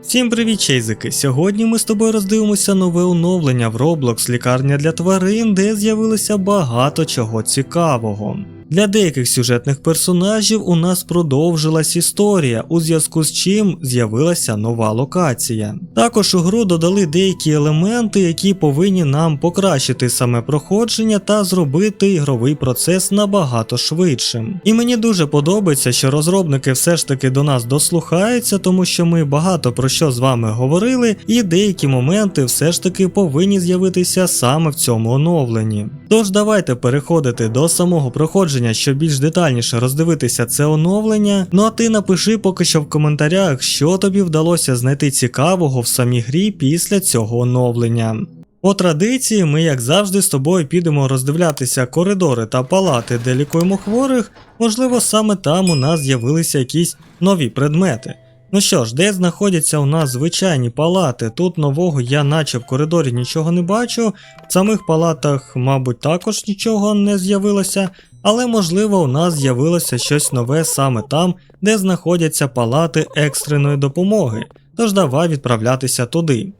Всім привіт, чейзики! Сьогодні ми з тобою роздивимося нове оновлення в Roblox лікарня для тварин, де з'явилося багато чого цікавого. Для деяких сюжетних персонажів у нас продовжилась історія, у зв'язку з чим з'явилася нова локація. Також у гру додали деякі елементи, які повинні нам покращити саме проходження та зробити ігровий процес набагато швидшим. І мені дуже подобається, що розробники все ж таки до нас дослухаються, тому що ми багато про що з вами говорили, і деякі моменти все ж таки повинні з'явитися саме в цьому оновленні. Тож давайте переходити до самого проходження, щоб більш детальніше роздивитися це оновлення. Ну а ти напиши поки що в коментарях, що тобі вдалося знайти цікавого в самій грі після цього оновлення. По традиції ми, як завжди, з тобою підемо роздивлятися коридори та палати, де лікуємо хворих, можливо саме там у нас з'явилися якісь нові предмети. Ну що ж, де знаходяться у нас звичайні палати? Тут нового я наче в коридорі нічого не бачу, в самих палатах, мабуть, також нічого не з'явилося, але можливо у нас з'явилося щось нове саме там, де знаходяться палати екстреної допомоги, тож давай відправлятися туди.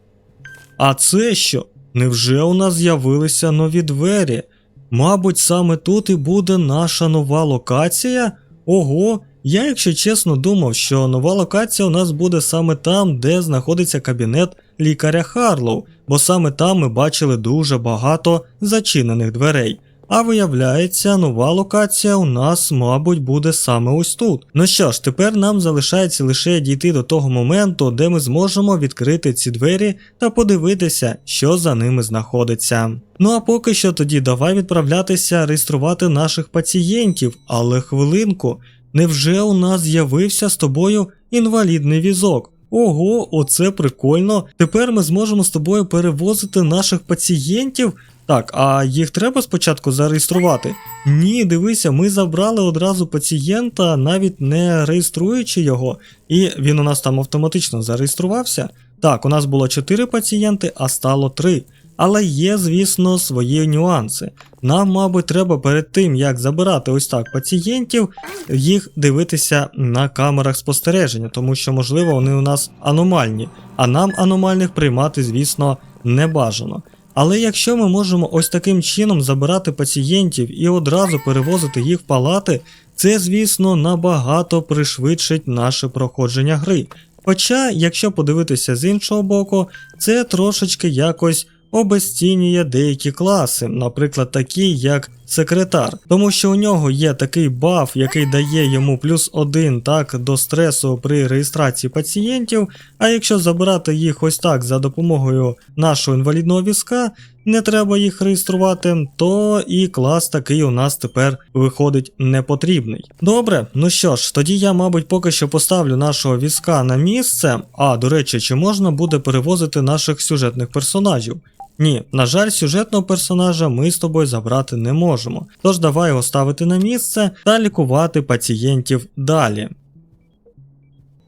А це що? Невже у нас з'явилися нові двері? Мабуть, саме тут і буде наша нова локація? Ого! Я, якщо чесно, думав, що нова локація у нас буде саме там, де знаходиться кабінет лікаря Харлоу, бо саме там ми бачили дуже багато зачинених дверей. А виявляється, нова локація у нас, мабуть, буде саме ось тут. Ну що ж, тепер нам залишається лише дійти до того моменту, де ми зможемо відкрити ці двері та подивитися, що за ними знаходиться. Ну а поки що тоді давай відправлятися реєструвати наших пацієнтів, але хвилинку. Невже у нас з'явився з тобою інвалідний візок? Ого, оце прикольно. Тепер ми зможемо з тобою перевозити наших пацієнтів? Так, а їх треба спочатку зареєструвати? Ні, дивися, ми забрали одразу пацієнта, навіть не реєструючи його, і він у нас там автоматично зареєструвався. Так, у нас було 4 пацієнти, а стало 3. Але є, звісно, свої нюанси. Нам, мабуть, треба перед тим, як забирати ось так пацієнтів, їх дивитися на камерах спостереження, тому що, можливо, вони у нас аномальні, а нам аномальних приймати, звісно, не бажано. Але якщо ми можемо ось таким чином забирати пацієнтів і одразу перевозити їх в палати, це, звісно, набагато пришвидшить наше проходження гри. Хоча, якщо подивитися з іншого боку, це трошечки якось обезцінює деякі класи, наприклад такі як секретар, тому що у нього є такий баф, який дає йому +1 так до стресу при реєстрації пацієнтів, а якщо забирати їх ось так за допомогою нашого інвалідного візка, не треба їх реєструвати, то і клас такий у нас тепер виходить непотрібний. Добре, ну що ж, тоді я, мабуть, поки що поставлю нашого візка на місце. А, до речі, чи можна буде перевозити наших сюжетних персонажів? Ні, на жаль, сюжетного персонажа ми з тобою забрати не можемо. Тож давай його ставити на місце та лікувати пацієнтів далі.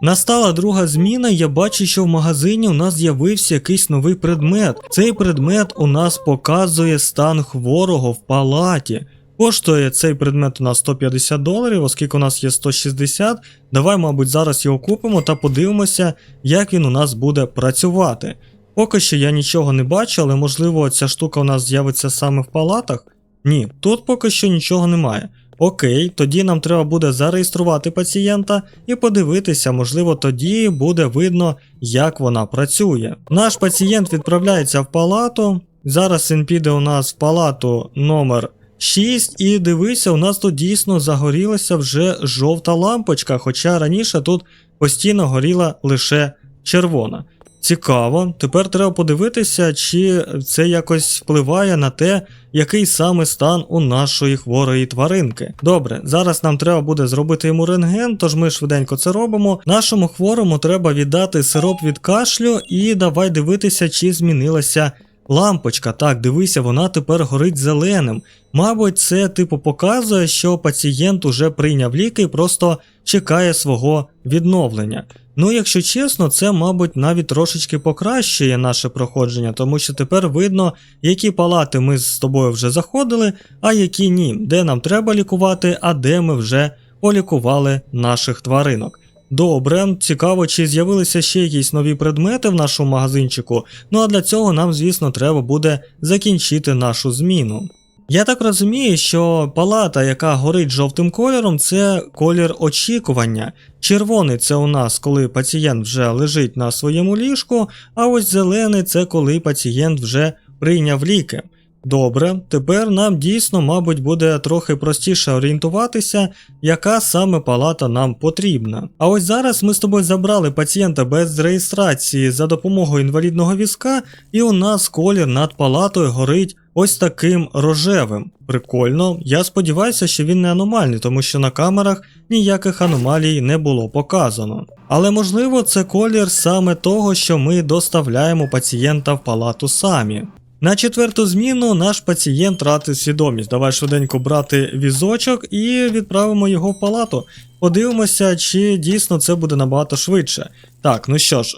Настала друга зміна, я бачу, що в магазині у нас з'явився якийсь новий предмет. Цей предмет у нас показує стан хворого в палаті. Коштує цей предмет у нас $150, оскільки у нас є 160. Давай, мабуть, зараз його купимо та подивимося, як він у нас буде працювати. Поки що я нічого не бачу, але можливо ця штука у нас з'явиться саме в палатах? Ні, тут поки що нічого немає. Окей, тоді нам треба буде зареєструвати пацієнта і подивитися, можливо тоді буде видно, як вона працює. Наш пацієнт відправляється в палату, зараз він піде у нас в палату номер 6 і дивися, у нас тут дійсно загорілася вже жовта лампочка, хоча раніше тут постійно горіла лише червона. Цікаво, тепер треба подивитися, чи це якось впливає на те, який саме стан у нашої хворої тваринки. Добре, зараз нам треба буде зробити йому рентген, тож ми швиденько це робимо. Нашому хворому треба віддати сироп від кашлю і давай дивитися, чи змінилася лампочка. Так, дивися, вона тепер горить зеленим. Мабуть, це типу показує, що пацієнт уже прийняв ліки і просто чекає свого відновлення. Ну, якщо чесно, це, мабуть, навіть трошечки покращує наше проходження, тому що тепер видно, які палати ми з тобою вже заходили, а які ні, де нам треба лікувати, а де ми вже полікували наших тваринок. Добре, цікаво, чи з'явилися ще якісь нові предмети в нашому магазинчику, ну а для цього нам, звісно, треба буде закінчити нашу зміну. Я так розумію, що палата, яка горить жовтим кольором, це колір очікування. Червоний – це у нас, коли пацієнт вже лежить на своєму ліжку, а ось зелений – це коли пацієнт вже прийняв ліки. Добре, тепер нам дійсно, мабуть, буде трохи простіше орієнтуватися, яка саме палата нам потрібна. А ось зараз ми з тобою забрали пацієнта без реєстрації за допомогою інвалідного візка, і у нас колір над палатою горить ось таким рожевим. Прикольно, я сподіваюся, що він не аномальний, тому що на камерах ніяких аномалій не було показано. Але можливо це колір саме того, що ми доставляємо пацієнта в палату самі. На 4-ту зміну наш пацієнт втратив свідомість. Давай швиденько брати візочок і відправимо його в палату. Подивимося, чи дійсно це буде набагато швидше. Так, ну що ж,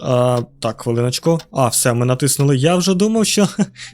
так, хвилиночку. Все, ми натиснули. Я вже думав, що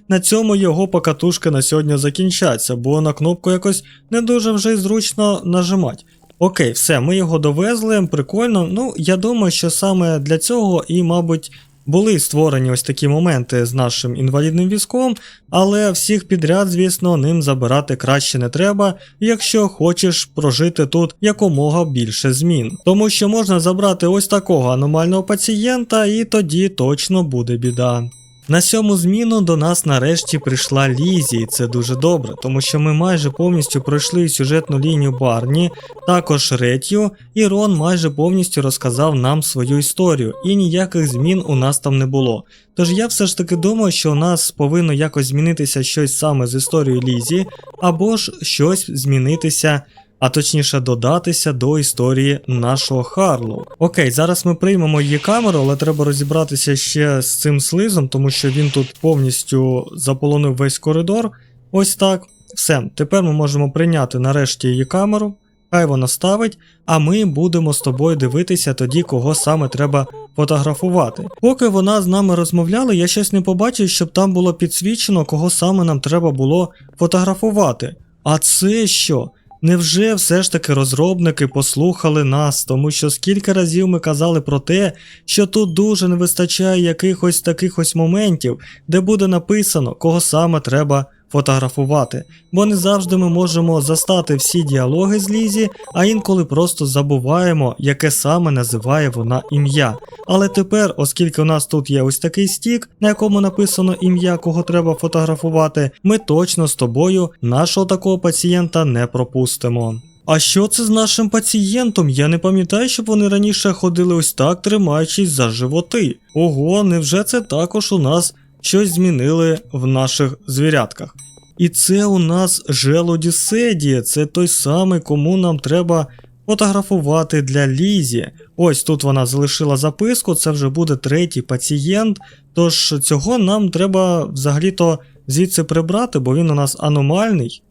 на цьому його покатушки на сьогодні закінчаться, бо на кнопку якось не дуже вже й зручно нажимати. Окей, все, ми його довезли, прикольно. Ну, я думаю, що саме для цього і, мабуть, були створені ось такі моменти з нашим інвалідним візком, але всіх підряд, звісно, ним забирати краще не треба, якщо хочеш прожити тут якомога більше змін. Тому що можна забрати ось такого аномального пацієнта, і тоді точно буде біда. На 7-му зміну до нас нарешті прийшла Лізі, і це дуже добре, тому що ми майже повністю пройшли сюжетну лінію Барні, також Реттю, і Рон майже повністю розказав нам свою історію, і ніяких змін у нас там не було. Тож я все ж таки думаю, що у нас повинно якось змінитися щось саме з історією Лізі, або ж щось змінитися, а точніше додатися до історії нашого Харлоу. Окей, зараз ми приймемо її камеру, але треба розібратися ще з цим слизом, тому що він тут повністю заполонив весь коридор. Ось так. Все, тепер ми можемо прийняти нарешті її камеру, хай вона ставить, а ми будемо з тобою дивитися тоді, кого саме треба фотографувати. Поки вона з нами розмовляла, я щось не побачив, щоб там було підсвічено, кого саме нам треба було фотографувати. А це що? Невже все ж таки розробники послухали нас, тому що скільки разів ми казали про те, що тут дуже не вистачає якихось таких ось моментів, де буде написано, кого саме треба фотографувати. Бо не завжди ми можемо застати всі діалоги з Лізі, а інколи просто забуваємо, яке саме називає вона ім'я. Але тепер, оскільки у нас тут є ось такий стік, на якому написано ім'я, кого треба фотографувати, ми точно з тобою нашого такого пацієнта не пропустимо. А що це з нашим пацієнтом? Я не пам'ятаю, щоб вони раніше ходили ось так, тримаючись за животи. Ого, невже це також у нас щось змінили в наших звірятках? І це у нас Желоді Седі, це той самий, кому нам треба фотографувати для Лізі. Ось тут вона залишила записку, це вже буде 3-й пацієнт, тож цього нам треба взагалі-то звідси прибрати, бо він у нас аномальний.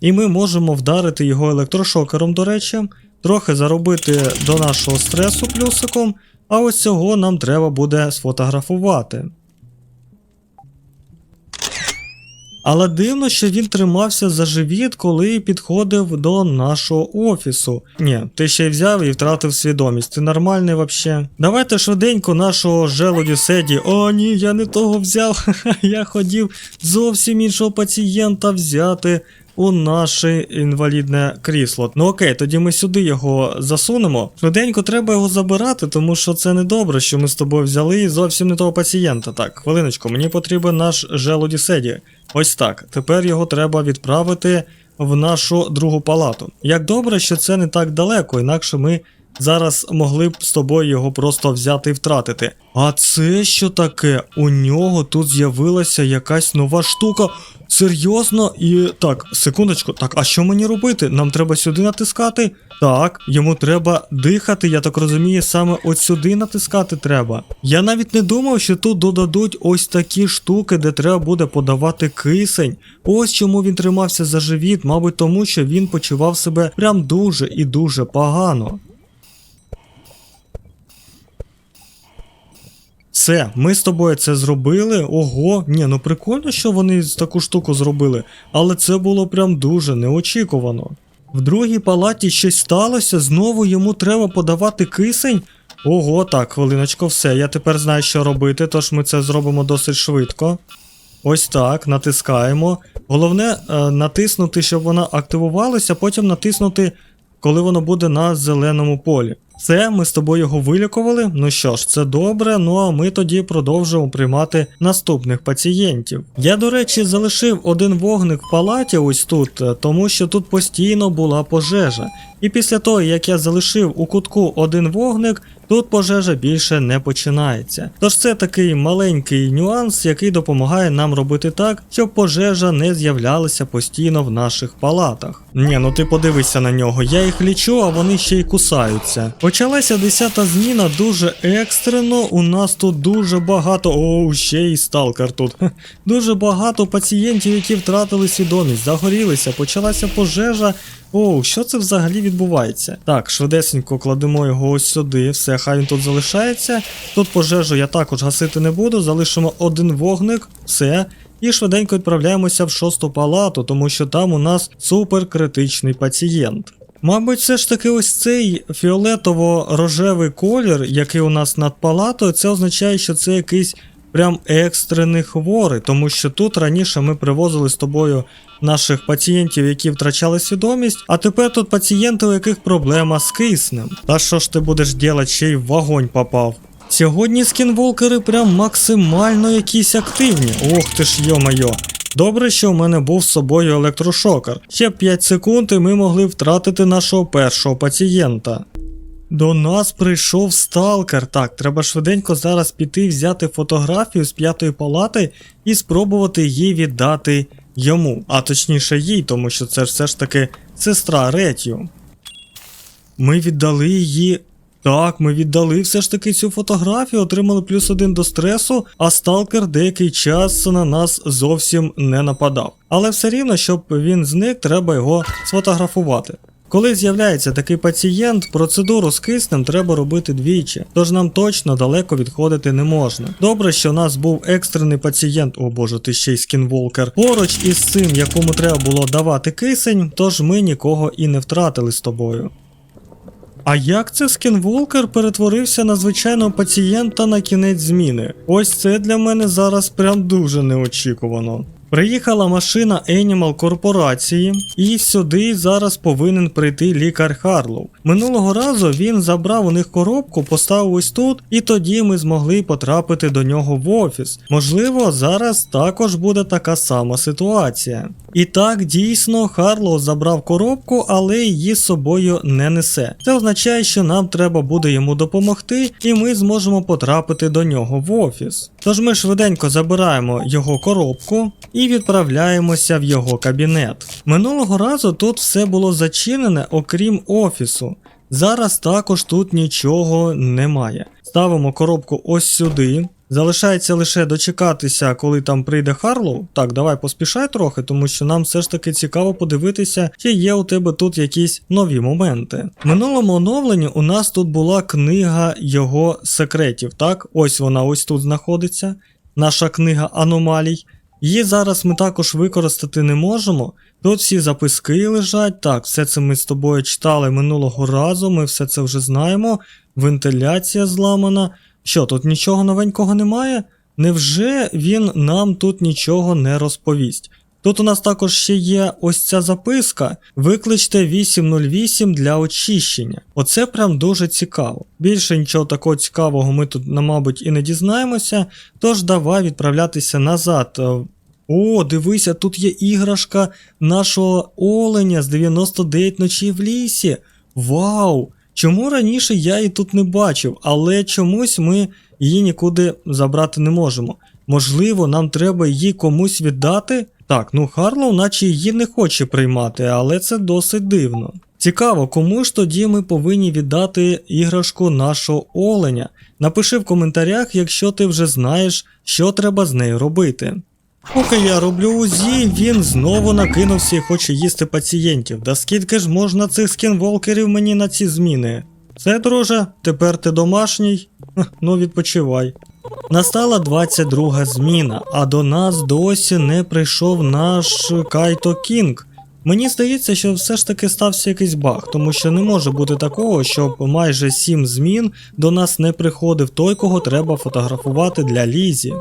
І ми можемо вдарити його електрошокером, до речі, трохи заробити до нашого стресу плюсиком, а ось цього нам треба буде сфотографувати. Але дивно, що він тримався за живіт, коли підходив до нашого офісу. Ні, ти ще й взяв і втратив свідомість. Ти нормальний вообще? Давайте швиденько нашого Желоді Седі. О, ні, я не того взяв. Я хотів зовсім іншого пацієнта взяти у наше інвалідне крісло. Ну окей, тоді ми сюди його засунемо. Швиденько треба його забирати, тому що це не добре, що ми з тобою взяли зовсім не того пацієнта. Так, хвилиночку, мені потрібен наш Желоді Седі. Ось так. Тепер його треба відправити в нашу другу палату. Як добре, що це не так далеко, інакше ми зараз могли б з тобою його просто взяти і втратити. А це що таке? У нього тут з'явилася якась нова штука. Серйозно? І так, секундочку, так, а що мені робити? Нам треба сюди натискати? Так, йому треба дихати, я так розумію, саме от сюди натискати треба. Я навіть не думав, що тут додадуть ось такі штуки, де треба буде подавати кисень. Ось чому він тримався за живіт, мабуть тому, що він почував себе прям дуже і дуже погано. Все, ми з тобою це зробили. Ого, ні, ну прикольно, що вони таку штуку зробили, але це було прям дуже неочікувано. В другій палаті щось сталося, знову йому треба подавати кисень? Ого, так, хвилиночку, все, я тепер знаю, що робити, тож ми це зробимо досить швидко. Ось так, натискаємо. Головне натиснути, щоб вона активувалася, потім натиснути, коли воно буде на зеленому полі. Все, ми з тобою його вилікували. Ну що ж, це добре, ну а ми тоді продовжуємо приймати наступних пацієнтів. Я, до речі, залишив один вогник в палаті ось тут, тому що тут постійно була пожежа. І після того, як я залишив у кутку один вогник, тут пожежа більше не починається. Тож це такий маленький нюанс, який допомагає нам робити так, щоб пожежа не з'являлася постійно в наших палатах. Ні, ну ти подивися на нього, я їх лічу, а вони ще й кусаються. Почалася 10-та зміна дуже екстрено, у нас тут дуже багато, ще й сталкер тут. Дуже багато пацієнтів, які втратили свідомість, загорілися, почалася пожежа. Що це взагалі відбувається? Так, швидесенько кладемо його ось сюди, все, хай він тут залишається. Тут пожежу я також гасити не буду, залишимо один вогник, все. І швиденько відправляємося в 6-ту палату, тому що там у нас суперкритичний пацієнт. Мабуть, все ж таки ось цей фіолетово-рожевий колір, який у нас над палатою, це означає, що це якийсь прям екстрений хворий, тому що тут раніше ми привозили з тобою наших пацієнтів, які втрачали свідомість, а тепер тут пацієнти, у яких проблема з киснем. Та що ж ти будеш делать, ще й в вогонь попав. Сьогодні скінволкери прям максимально якісь активні. Ох ти ж, йо-майо. Добре, що в мене був з собою електрошокер. Ще 5 секунд і ми могли втратити нашого першого пацієнта. До нас прийшов сталкер. Так, треба швиденько зараз піти взяти фотографію з 5-ї палати і спробувати її віддати йому. А точніше їй, тому що це все ж таки сестра Ретью. Ми віддали її... Так, ми віддали все ж таки цю фотографію, отримали +1 до стресу, а сталкер деякий час на нас зовсім не нападав. Але все рівно, щоб він зник, треба його сфотографувати. Коли з'являється такий пацієнт, процедуру з киснем треба робити двічі, тож нам точно далеко відходити не можна. Добре, що у нас був екстрений пацієнт, о боже, ти ще й скінволкер, поруч із цим, якому треба було давати кисень, тож ми нікого і не втратили з тобою. А як це скінволкер перетворився на звичайного пацієнта на кінець зміни? Ось це для мене зараз прям дуже неочікувано. Приїхала машина Animal корпорації, і сюди зараз повинен прийти лікар Харлоу. Минулого разу він забрав у них коробку, поставив ось тут, і тоді ми змогли потрапити до нього в офіс. Можливо, зараз також буде така сама ситуація. І так, дійсно, Харлоу забрав коробку, але її з собою не несе. Це означає, що нам треба буде йому допомогти, і ми зможемо потрапити до нього в офіс. Тож ми швиденько забираємо його коробку і відправляємося в його кабінет. Минулого разу тут все було зачинене, окрім офісу. Зараз також тут нічого немає. Ставимо коробку ось сюди. Залишається лише дочекатися, коли там прийде Харлоу. Так, давай поспішай трохи, тому що нам все ж таки цікаво подивитися, чи є у тебе тут якісь нові моменти. В минулому оновленні у нас тут була книга його секретів, так? Ось вона ось тут знаходиться, наша книга аномалій. Її зараз ми також використати не можемо. Тут всі записки лежать, так, все це ми з тобою читали минулого разу, ми все це вже знаємо. Вентиляція зламана. Що, тут нічого новенького немає? Невже він нам тут нічого не розповість? Тут у нас також ще є ось ця записка «Викличте 808 для очищення». Оце прям дуже цікаво. Більше нічого такого цікавого ми тут, мабуть, і не дізнаємося, тож давай відправлятися назад. О, дивися, тут є іграшка нашого оленя з 99 ночей в лісі. Вау! Чому раніше я її тут не бачив, але чомусь ми її нікуди забрати не можемо. Можливо, нам треба її комусь віддати? Так, ну Харлоу наче її не хоче приймати, але це досить дивно. Цікаво, кому ж тоді ми повинні віддати іграшку нашого оленя? Напиши в коментарях, якщо ти вже знаєш, що треба з нею робити. Поки я роблю УЗІ, він знову накинувся і хоче їсти пацієнтів. Да скільки ж можна цих скінволкерів мені на ці зміни? Все, друже, тепер ти домашній? Ну відпочивай. Настала 22-га зміна, а до нас досі не прийшов наш Кайто Кінг. Мені здається, що все ж таки стався якийсь баг, тому що не може бути такого, щоб майже 7 змін до нас не приходив той, кого треба фотографувати для Лізі.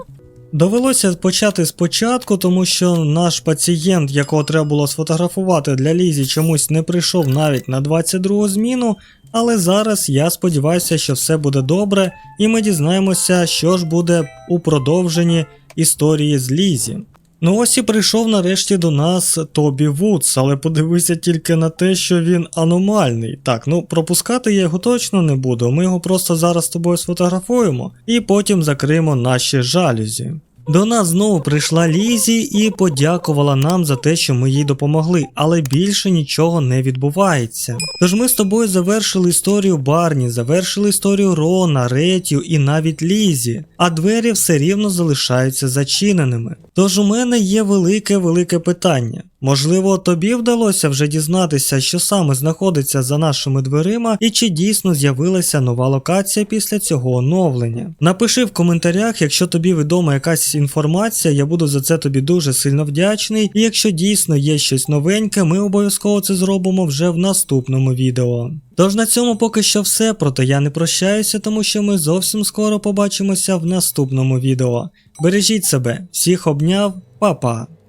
Довелося почати спочатку, тому що наш пацієнт, якого треба було сфотографувати для Лізі, чомусь не прийшов навіть на 22-гу зміну, але зараз я сподіваюся, що все буде добре і ми дізнаємося, що ж буде у продовженні історії з Лізі. Ну ось і прийшов нарешті до нас Тобі Вудс, але подивися тільки на те, що він аномальний. Так, ну пропускати я його точно не буду, ми його просто зараз з тобою сфотографуємо і потім закриємо наші жалюзі. До нас знову прийшла Лізі і подякувала нам за те, що ми їй допомогли, але більше нічого не відбувається. Тож ми з тобою завершили історію Барні, завершили історію Рона, Реттю і навіть Лізі, а двері все рівно залишаються зачиненими. Тож у мене є велике питання. Можливо, тобі вдалося вже дізнатися, що саме знаходиться за нашими дверима і чи дійсно з'явилася нова локація після цього оновлення. Напиши в коментарях, якщо тобі відома якась інформація, я буду за це тобі дуже сильно вдячний, і якщо дійсно є щось новеньке, ми обов'язково це зробимо вже в наступному відео. Тож на цьому поки що все, проте я не прощаюся, тому що ми зовсім скоро побачимося в наступному відео. Бережіть себе, всіх обняв, па-па!